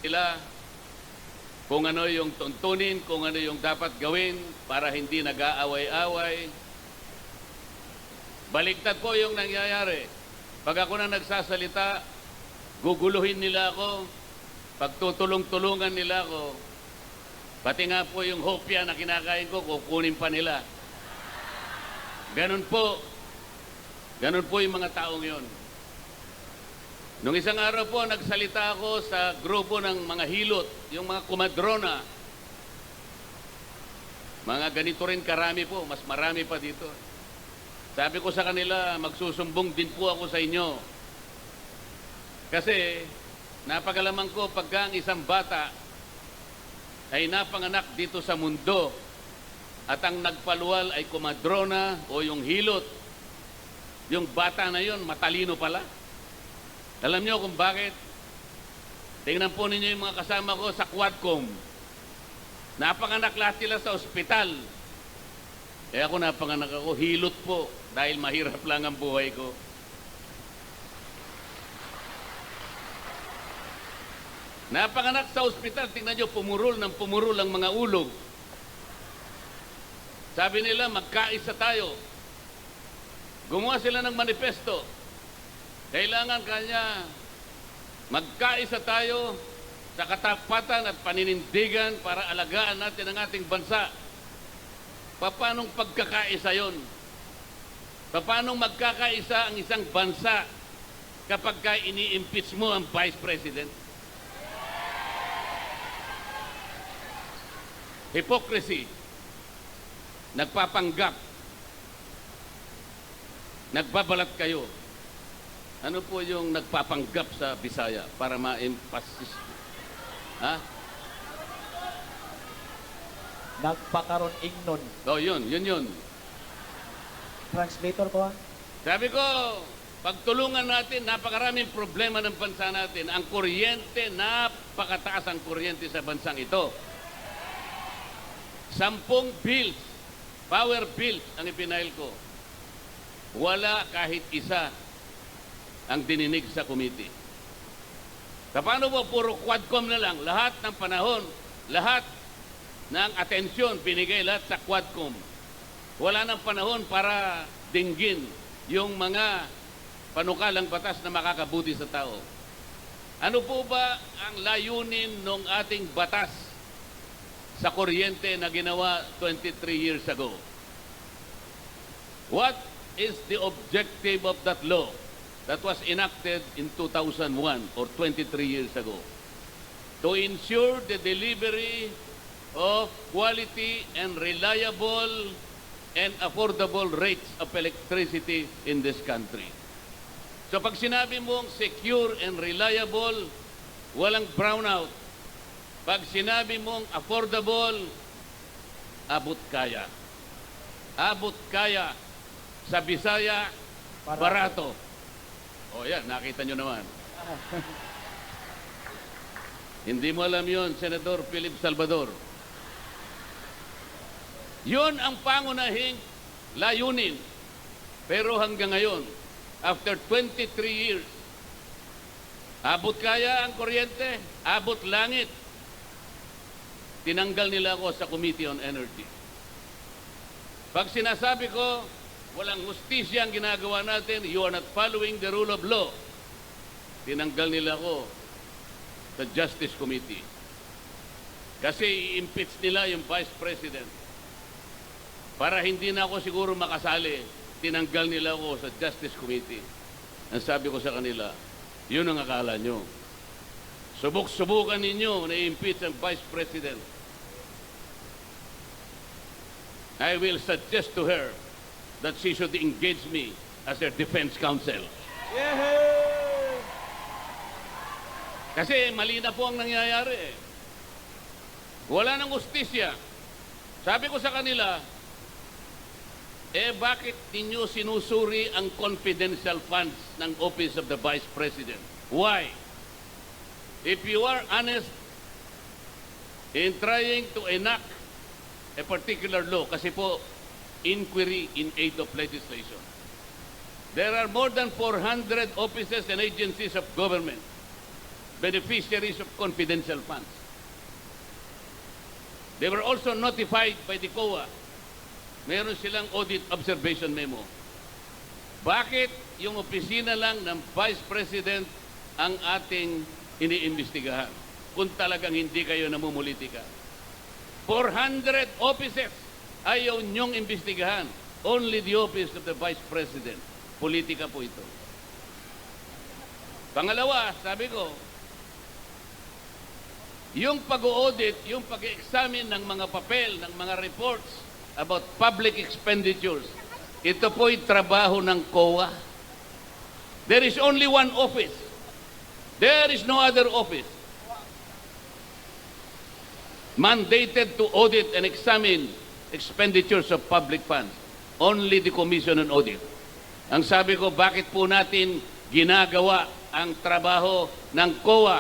nila kung ano yung tuntunin, kung ano yung dapat gawin para hindi nag-aaway-away. Baligtad po yung nangyayari. Pag ako na nagsasalita, guguluhin nila ako, pagtutulong-tulungan nila ako, pati nga po yung hopya na kinakain ko, kukunin pa nila. Ganun po yung mga taong yon. Nung isang araw po, nagsalita ako sa grupo ng mga hilot, yung mga kumadrona. Mga ganito rin karami po, mas marami pa dito. Sabi ko sa kanila, magsusumbong din po ako sa inyo. Kasi, napagalaman ko pagka ang isang bata ay napanganak dito sa mundo at ang nagpaluwal ay kumadrona o yung hilot, yung bata na yon matalino pala. Alam niyo kung bakit? Tingnan po ninyo yung mga kasama ko sa Quadcom. Napanganak lahat sila sa ospital. Kaya ako napanganak ako, hilot po, dahil mahirap lang ang buhay ko. Napanganak sa ospital, tingnan nyo, pumurol ang mga ulog. Sabi nila, magkaisa tayo. Gumawa sila ng manifesto. Kailangan kanya magkaisa tayo sa katapatan at paninindigan para alagaan natin ang ating bansa. Paanong pagkakaisa yon? Paanong magkakaisa ang isang bansa kapag ini-impeach mo ang Vice President? Hypocrisy. Nagpapanggap. Nagbabalat kayo. Ano po yung nagpapanggap sa Bisaya para ma-emphasis? Ha? Nagpakaroon ignon. Oh, yun. Translator ko. Sabi ko, pagtulungan natin, napakaraming problema ng bansa natin. Ang kuryente, napakataas ang kuryente sa bansang ito. 10 bills, power bills ang ipinail ko. Wala kahit isa ang dininig sa committee. Paano po puro Quadcom na lang? Lahat ng panahon, lahat ng atensyon binigay lahat sa Quadcom. Wala nang panahon para dinggin yung mga panukalang batas na makakabuti sa tao. Ano po ba ang layunin ng ating batas sa kuryente na ginawa 23 years ago? What is the objective of that law that was enacted in 2001 or 23 years ago? To ensure the delivery of quality and reliable and affordable rates of electricity in this country. So pag sinabi mong secure and reliable, walang brownout. Pag sinabi mong affordable, abot kaya. Abot kaya. Sa Bisaya, barato. O yan, nakita nyo naman. Hindi mo alam yon, Senador Philip Salvador. Yun ang pangunahing layunin. Pero hanggang ngayon, after 23 years, abot kaya ang kuryente, abot langit. Tinanggal nila ako sa Committee on Energy. Pag sinasabi ko, walang hustisya ang ginagawa natin, you are not following the rule of law. Tinanggal nila ako sa Justice Committee. Kasi i-impeach nila yung Vice President. Para hindi na ako siguro makasali, tinanggal nila ako sa Justice Committee. Ang sabi ko sa kanila, yun ang akala nyo. Subok-subukan ninyo na i-impeach ang Vice President. I will suggest to her that she should engage me as her defense counsel. Yehey! Kasi mali na po ang nangyayari. Wala nang hustisya. Sabi ko sa kanila, bakit ninyo sinusuri ang confidential funds ng Office of the Vice President? Why? If you are honest in trying to enact a particular law, kasi po, inquiry in aid of legislation. There are more than 400 offices and agencies of government. beneficiaries of confidential funds. They were also notified by the COA. Meron silang audit observation memo. Bakit yung opisina lang ng Vice President ang ating iniimbestigahan kung talagang hindi kayo namumulitika? 400 offices ayaw niyong imbestigahan. Only the office of the Vice President. Politika po ito. Pangalawa, sabi ko, yung pag-audit, yung pag-examine ng mga papel, ng mga reports about public expenditures, ito po'y trabaho ng COA. There is only one office. There is no other office mandated to audit and examine expenditures of public funds. Only the Commission on Audit. Ang sabi ko, bakit po natin ginagawa ang trabaho ng COA?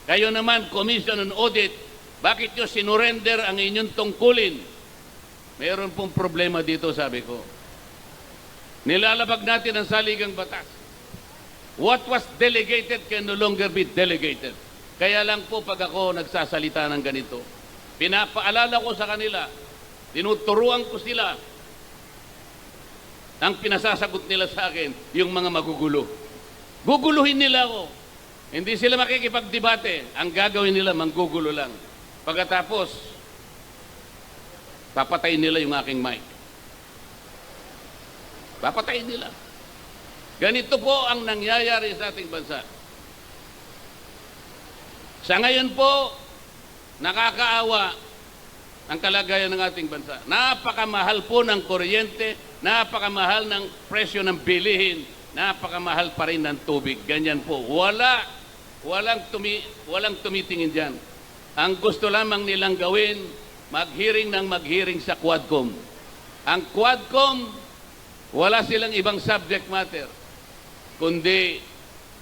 Kayo naman, Commission on Audit, bakit nyo sinurrender ang inyong tungkulin? Mayroon pong problema dito, sabi ko. Nilalabag natin ang saligang batas. What was delegated can no longer be delegated. Kaya lang po pag ako nagsasalita ng ganito, pinapaalala ko sa kanila, tinuturuan ko sila, ang pinasasagot nila sa akin, yung mga magugulo. Guguluhin nila ako. Hindi sila makikipagdebate. Ang gagawin nila, manggugulo lang. Pagkatapos, papatayin nila yung aking mic. Papatayin nila. Ganito po ang nangyayari sa ating bansa. Sa ngayon po, nakakaawa ang kalagayan ng ating bansa. Napakamahal po ng kuryente, napakamahal ng presyo ng bilihin, napakamahal pa rin ng tubig. Ganyan po. Walang tumitingin dyan. Ang gusto lamang nilang gawin, maghearing sa Quadcom. Ang Quadcom, wala silang ibang subject matter, kundi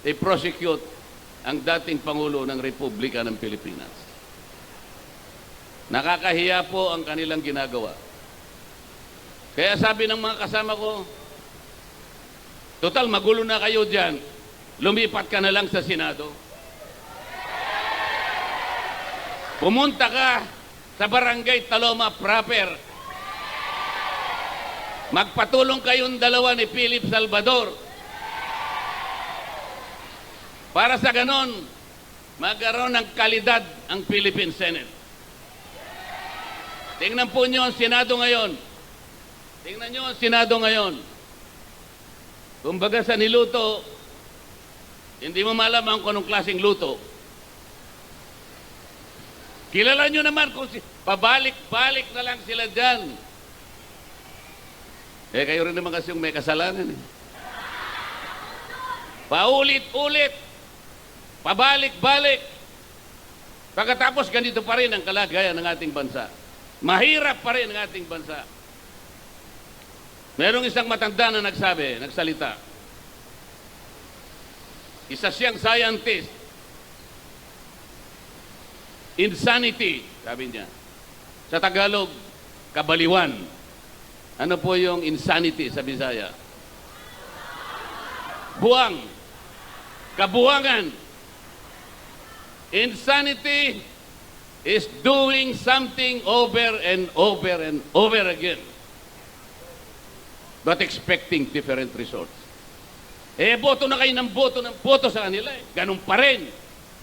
i-prosecute ang dating Pangulo ng Republika ng Pilipinas. Nakakahiya po ang kanilang ginagawa. Kaya sabi ng mga kasama ko, total magulo na kayo dyan, lumipat ka na lang sa Senado. Pumunta ka sa Barangay Taloma proper. Magpatulong kayong dalawa ni Philip Salvador. Para sa ganon, magkaroon ng kalidad ang Philippine Senate. Tingnan po nyo ang Senado ngayon. Tingnan nyo ang Senado ngayon. Kumbaga sa niluto, hindi mo malaman kung anong klaseng luto. Kilala nyo naman kung pabalik-balik na lang sila dyan. Eh, kayo rin naman kasi yung may kasalanan. Paulit-ulit. Pabalik-balik. Pagkatapos, ganito pa rin ang kalagayan ng ating bansa. Mahirap pa rin ang ating bansa. Merong isang matanda na nagsalita. Isa siyang scientist. Insanity, sabi niya. Sa Tagalog, kabaliwan. Ano po yung insanity sa Bisaya? Buwang. Kabuwangan. Insanity is doing something over and over and over again, but expecting different results. Eh, boto na kayo ng boto sa kanila. Ganun pa rin.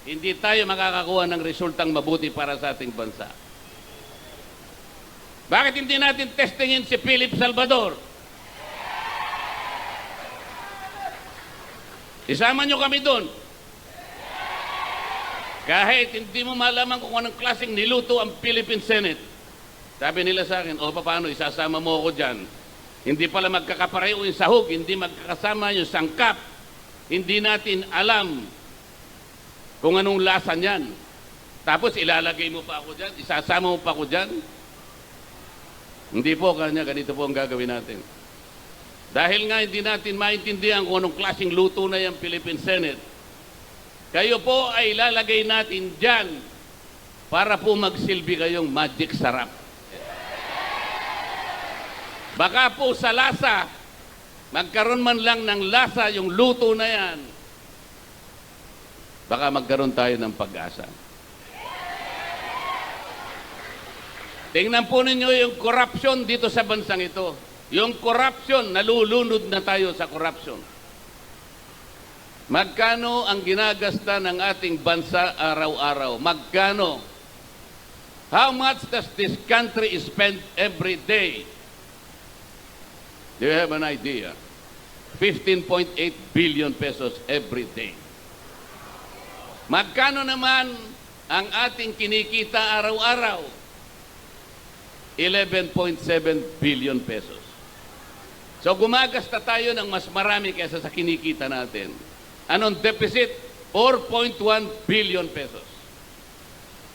Hindi tayo makakakuha ng resultang mabuti para sa ating bansa. Bakit hindi natin testingin si Philip Salvador? Isama nyo kami doon. Kahit hindi mo malaman kung anong klaseng niluto ang Philippine Senate. Sabi nila sa akin, paano, isasama mo ako dyan. Hindi pala magkakapareho yung sahog, hindi magkakasama yung sangkap. Hindi natin alam kung anong lasa niyan. Tapos ilalagay mo pa ako dyan, isasama mo pa ako dyan. Hindi po kanya, ganito po ang gagawin natin. Dahil nga hindi natin maintindihan kung anong klaseng luto na yung Philippine Senate, kayo po ay ilalagay natin dyan para po magsilbi kayong magic sarap. Baka po sa lasa, magkaroon man lang ng lasa yung luto na yan. baka magkaroon tayo ng pag-asa. Tingnan po ninyo yung corruption dito sa bansang ito. Yung corruption, nalulunod na tayo sa corruption. Magkano ang ginagasta ng ating bansa araw-araw? Magkano? How much does this country spend every day? Do you have an idea? 15.8 billion pesos every day. Magkano naman ang ating kinikita araw-araw? 11.7 billion pesos. So gumagasta tayo ng mas marami kaysa sa kinikita natin. Anong deficit? 4.1 billion pesos.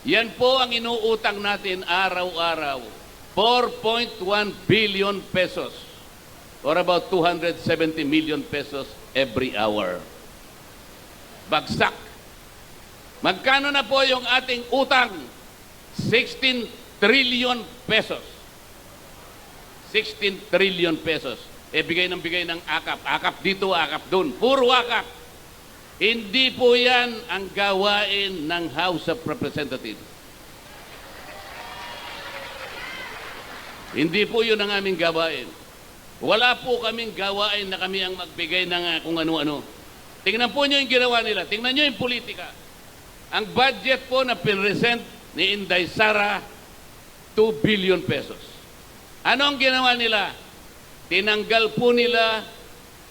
Yan po ang inuutang natin araw-araw. 4.1 billion pesos. Or about 270 million pesos every hour. Bagsak. Magkano na po yung ating utang? 16 trillion pesos. 16 trillion pesos. Bigay ng akap. Akap dito, akap doon. Puro akap. Hindi po yan ang gawain ng House of Representatives. Hindi po yun ang aming gawain. Wala po kaming gawain na kami ang magbigay ng kung ano-ano. Tingnan po nyo yung ginawa nila. Tingnan nyo yung politika. Ang budget po na pinresent ni Inday Sara, 2 billion pesos. Ano ang ginawa nila? Tinanggal po nila,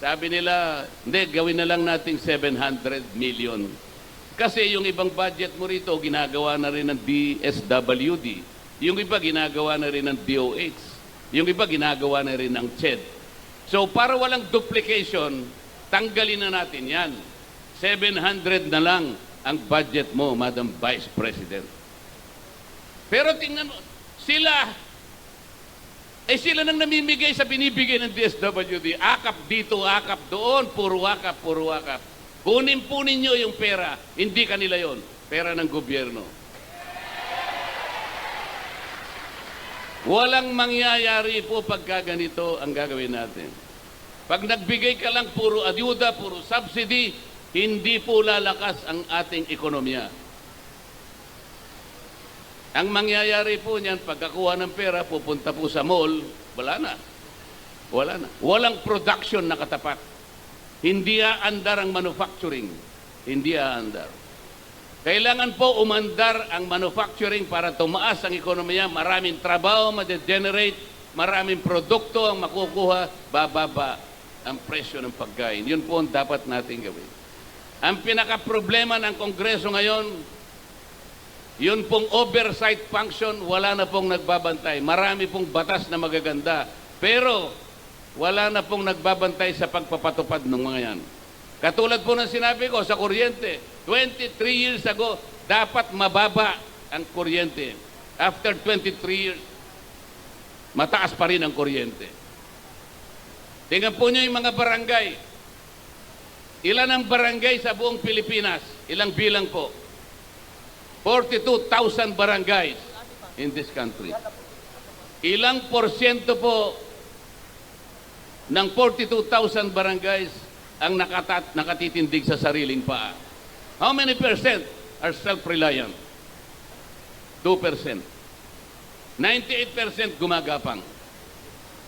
sabi nila, hindi, gawin na lang nating 700 million. Kasi yung ibang budget mo rito, ginagawa na rin ng DSWD. Yung iba, ginagawa na rin ng DOH. Yung iba, ginagawa na rin ng CHED. So, para walang duplication, tanggalin na natin yan. 700 na lang ang budget mo, Madam Vice President. Pero tingnan mo, sila nang namimigay sa binibigay ng DSWD. Akap dito, akap doon, puro akap, puro akap. Kunin po ninyo yung pera, hindi kanila yon, pera ng gobyerno. Walang mangyayari po pagka ganito ang gagawin natin. Pag nagbigay ka lang puro ayuda, puro subsidy, hindi po lalakas ang ating ekonomiya. Ang mangyayari po niyan, pagkakuha ng pera, pupunta po sa mall, wala na. Wala na. Walang production na katapat. Hindi aandar ang manufacturing. Hindi aandar. Kailangan po umandar ang manufacturing para tumaas ang ekonomiya. Maraming trabaho ma-generate, maraming produkto ang makukuha, bababa ang presyo ng pagkain. Yun po ang dapat natin gawin. Ang pinaka-problema ng Kongreso ngayon, yun pong oversight function, wala na pong nagbabantay. Marami pong batas na magaganda. Pero, wala na pong nagbabantay sa pagpapatupad ng mga yan. Katulad po ng sinabi ko sa kuryente, 23 years ago, dapat mababa ang kuryente. After 23 years, mataas pa rin ang kuryente. Tingnan po nyo yung mga barangay. Ilan ang barangay sa buong Pilipinas? Ilang bilang po? 42,000 barangays in this country. Ilang porsyento po ng 42,000 barangays ang nakatitindig sa sariling paa? How many percent are self-reliant? 2%. 98% gumagapang.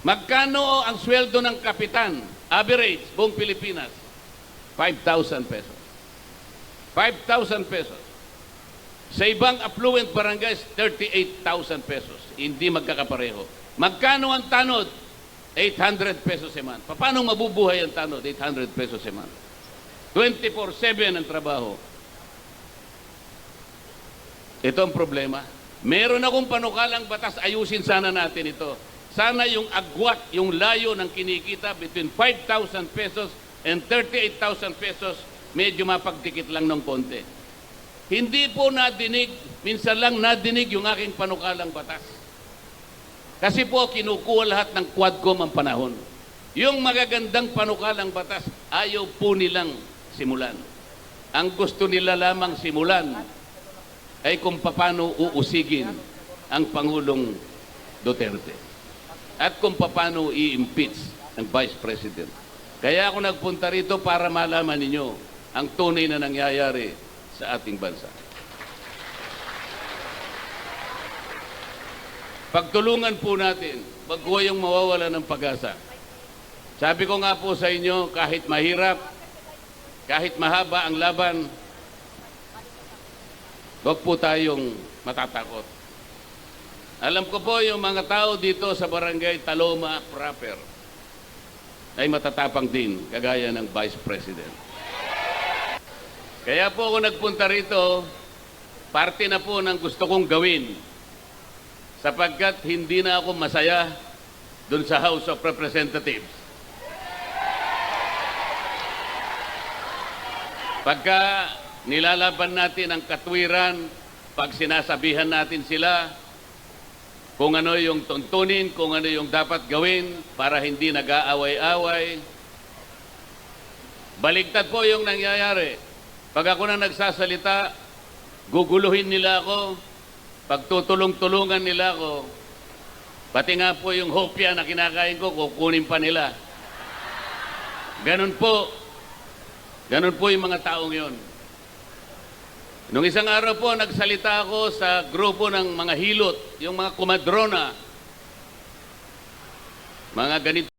Magkano ang sweldo ng kapitan? Average, buong Pilipinas? 5,000 pesos. 5,000 pesos. Sa ibang affluent barangays, 38,000 pesos. Hindi magkakapareho. Magkano ang tanod? 800 pesos a month. Paano mabubuhay ang tanod? 800 pesos a month. 24/7 ang trabaho. Ito ang problema. Meron akong panukalang batas, ayusin sana natin ito. Sana yung agwat, yung layo ng kinikita between 5,000 pesos and 38,000 pesos, medyo mapagdikit lang ng konti. Hindi po nadinig, minsan lang nadinig yung aking panukalang batas. Kasi po kinukuha lahat ng Quadcom ang panahon. Yung magagandang panukalang batas, ayaw po nilang simulan. Ang gusto nila lamang simulan ay kung paano uusigin ang Pangulong Duterte at kung paano i-impeach ang Vice President. Kaya ako nagpunta rito para malaman ninyo ang tunay na nangyayari sa ating bansa. Pagtulungan po natin, wag po yung mawawala ng pag-asa. Sabi ko nga po sa inyo, kahit mahirap, kahit mahaba ang laban, wag po tayong matatakot. Alam ko po yung mga tao dito sa barangay Taloma proper ay matatapang din, kagaya ng Vice President. Kaya po ako nagpunta rito, parte na po ng gusto kong gawin, sapagkat hindi na ako masaya dun sa House of Representatives. Pagka nilalaban natin ang katwiran, pag sinasabihan natin sila kung ano yung tuntunin, kung ano yung dapat gawin para hindi nag-aaway-away, baligtad po yung nangyayari. Pag ako na nagsasalita, guguluhin nila ako, pagtutulong-tulungan nila ako, pati nga po yung hopya na kinakain ko, kukunin pa nila. Ganun po yung mga taong yon. Nung isang araw po, nagsalita ako sa grupo ng mga hilot, yung mga kumadrona, mga ganito.